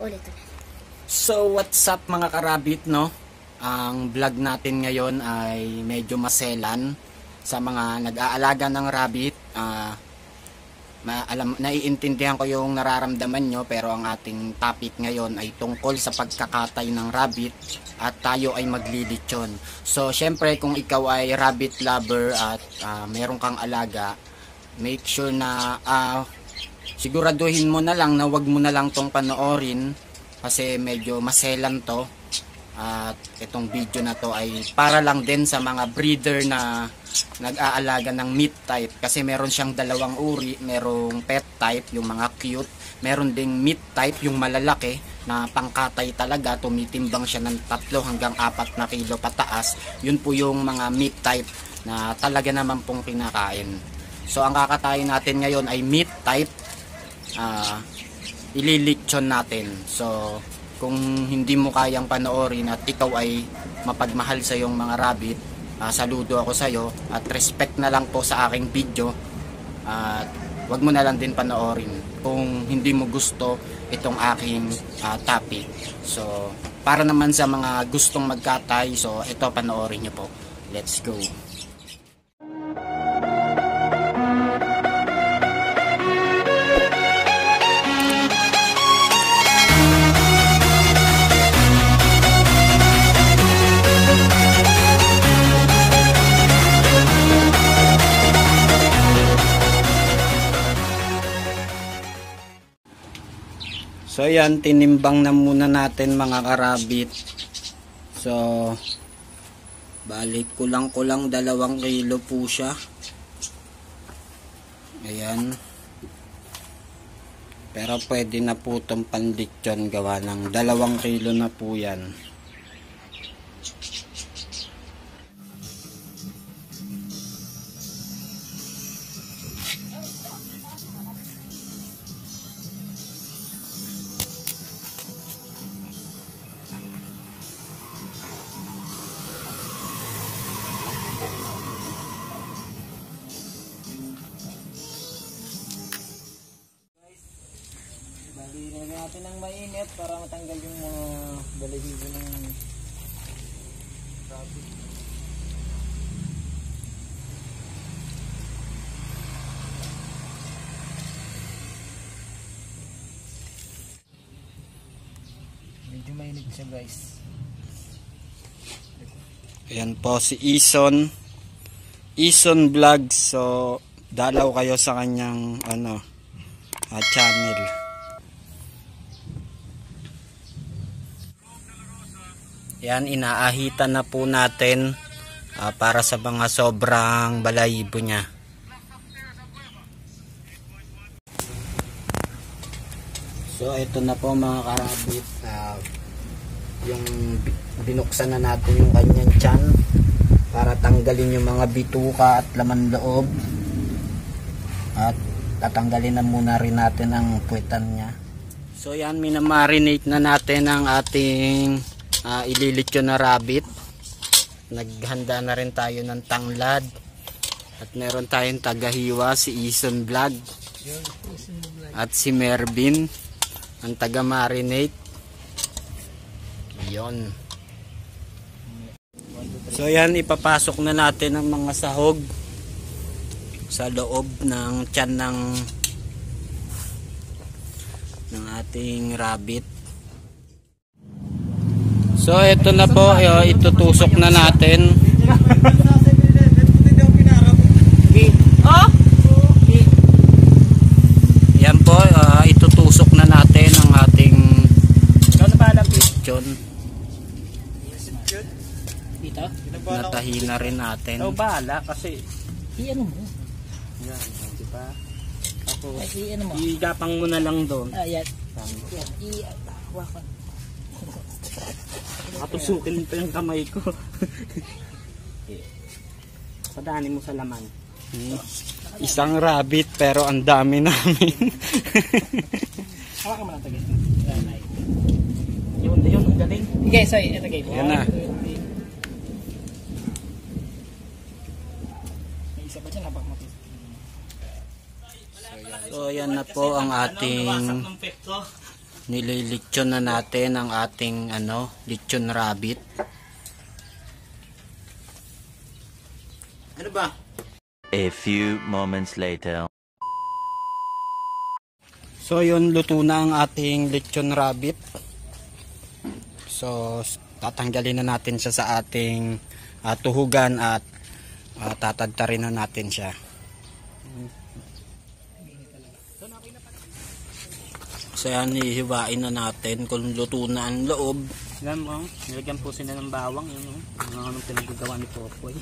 Ulit ulit. So what's up mga karabit, no? Ang vlog natin ngayon ay medyo maselan sa mga nag-aalaga ng rabbit. Naiintindihan ko yung nararamdaman nyo, pero ang ating topic ngayon ay tungkol sa pagkakatay ng rabbit at tayo ay maglilitsyon. So syempre kung ikaw ay rabbit lover at meron kang alaga, make sure na siguraduhin mo na lang na wag mo na lang tong panoorin kasi medyo maselan to. At itong video na to ay para lang din sa mga breeder na nag-aalaga ng meat type, kasi meron siyang dalawang uri, merong pet type yung mga cute, meron ding meat type yung malalaki na pangkatay talaga, tumitimbang siya ng 3 hanggang 4 na kilo pataas. Yun po yung mga meat type na talaga naman pong kinakain. So ang kakatayin natin ngayon ay meat type. Ililitsyon natin. So kung hindi mo kayang panoorin at ikaw ay mapagmahal sa iyong mga rabbit, saludo ako sa iyo at respect na lang po sa aking video, at wag mo na lang din panoorin kung hindi mo gusto itong aking topic. So para naman sa mga gustong magkatay, so ito panoorin nyo po. Let's go. So yan, tinimbang na muna natin mga karabit. So balik kulang-kulang 2 kilo po siya. Ayan. Pero pwede na po itong panlitsyon, gawa ng 2 kilo na po yan. Balihin natin ng mainit para matanggal yung mga balahibo ng rabbit. Medyo mainit siya, guys. Ayan po si Ison Vlogs. So dalaw kayo sa kanyang channel. Yan, inaahitan na po natin para sa mga sobrang balahibo niya. So ito na po mga karabit, yung binuksan na natin yung kanyang tiyan para tanggalin yung mga bituka at laman loob, at tatanggalin na muna rin natin ang puwetan niya. So yan, minamarinate na natin ang ating ililitsyon na rabbit. Naghanda na rin tayo ng tanglad at meron tayong tagahiwa, si Ison Vlog at si Mervin ang taga marinate. Yon. So yan, ipapasok na natin ang mga sahog sa loob ng tiyan ng ating rabbit. So ito na po, itutusok na natin. Yan po, itutusok na natin ang ating litsyon. Natahi na rin natin. Ikaw bahala kasi I-ano mo? yan, diba? Tapos I-ano mo? igapang mo na lang doon. Yan. Yan. I-hawakan. Matusukin pa yung kamay ko. Padaanin mo sa laman. Isang rabbit pero ang dami namin. Hawakan mo lang tagay. Yun, ang galing. Okay, so ito guys. Yan na. May isa pa dyan, habak mo. So yan na po ang ating Nililitsyon na natin ang ating lechon rabbit. Ano ba? A few moments later. So yun, luto na ang ating lechon rabbit. So tatanggalin na natin siya sa ating tuhugan at tatadtarin na natin siya. So yan, ihiwain na natin kung luto na ang loob. Alam mo, nilagyan po sila ng bawang. Yun, anong pinagagawa ni Popoy.